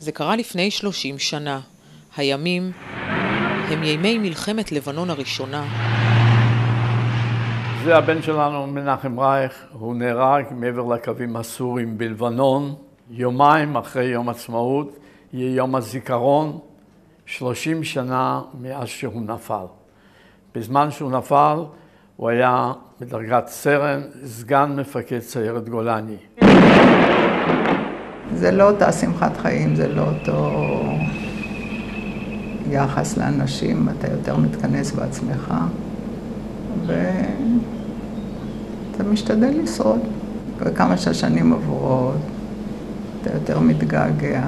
זה קרה לפני 30 שנה. הימים הם ימי מלחמת לבנון הראשונה. זה הבן שלנו, מנחם רייך. הוא נהרג מעבר לקווים הסוריים בלבנון. יומיים אחרי יום עצמאות, יהיה יום הזיכרון, 30 שנה מאז שהוא נפל. בזמן שהוא נפל, הוא היה בדרגת סרן, סגן מפקד סיירת גולני. זה לא אותה שמחת חיים, זה לא אותו יחס לאנשים, אתה יותר מתכנס בעצמך, ואתה משתדל לשרוד. וכמה שהשנים עבורות, אתה יותר מתגעגע.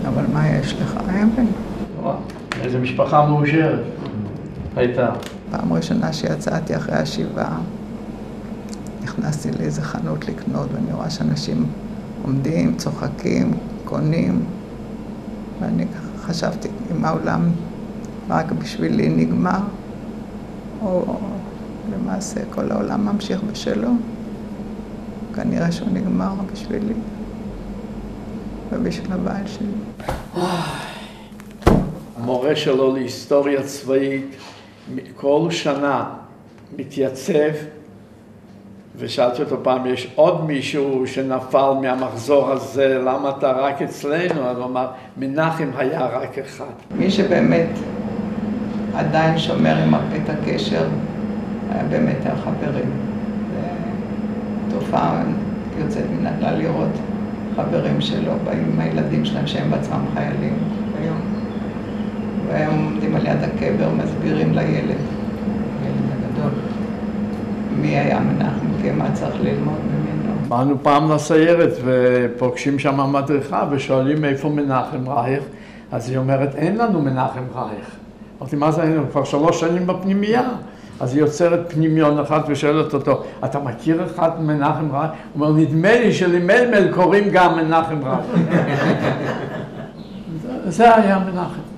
אבל מה יש לך? אבן. איזו משפחה מאושרת הייתה. פעם ראשונה שיצאתי אחרי השבעה, נכנסתי לאיזה חנות לקנות, ואני רואה שאנשים עומדים, צוחקים, קונים, ואני ככה חשבתי, אם העולם רק בשבילי נגמר, או למעשה כל העולם ממשיך בשלו, כנראה שהוא נגמר בשבילי ובשביל הבעל שלי. המורה שלו להיסטוריה צבאית כל שנה מתייצב, ושאלתי אותו פעם, יש עוד מישהו שנפל מהמחזור הזה, למה אתה רק אצלנו? אז הוא אמר, מנחם היה רק אחד. מי שבאמת עדיין שומר את הקשר, היה באמת החברים. תופעה יוצאת מן הכלל לראות חברים שלו, באים עם הילדים שלהם שהם בעצמם חיילים היום. והם עומדים על יד הקבר, מסבירים לילד הגדול, מי היה מנחם, מה צריך ללמוד ממנו. באנו פעם לסיירת ופוגשים שם מדריכה ושואלים איפה מנחם רייך, אז היא אומרת, אין לנו מנחם רייך. אמרתי, מה זה אין לנו? כבר 3 שנים בפנימייה. אז היא יוצרת פנימיון אחת ושואלת אותו, אתה מכיר אחד מנחם רייך? הוא אומר, נדמה לי שלמלמל קוראים גם מנחם רייך. זה היה מנחם.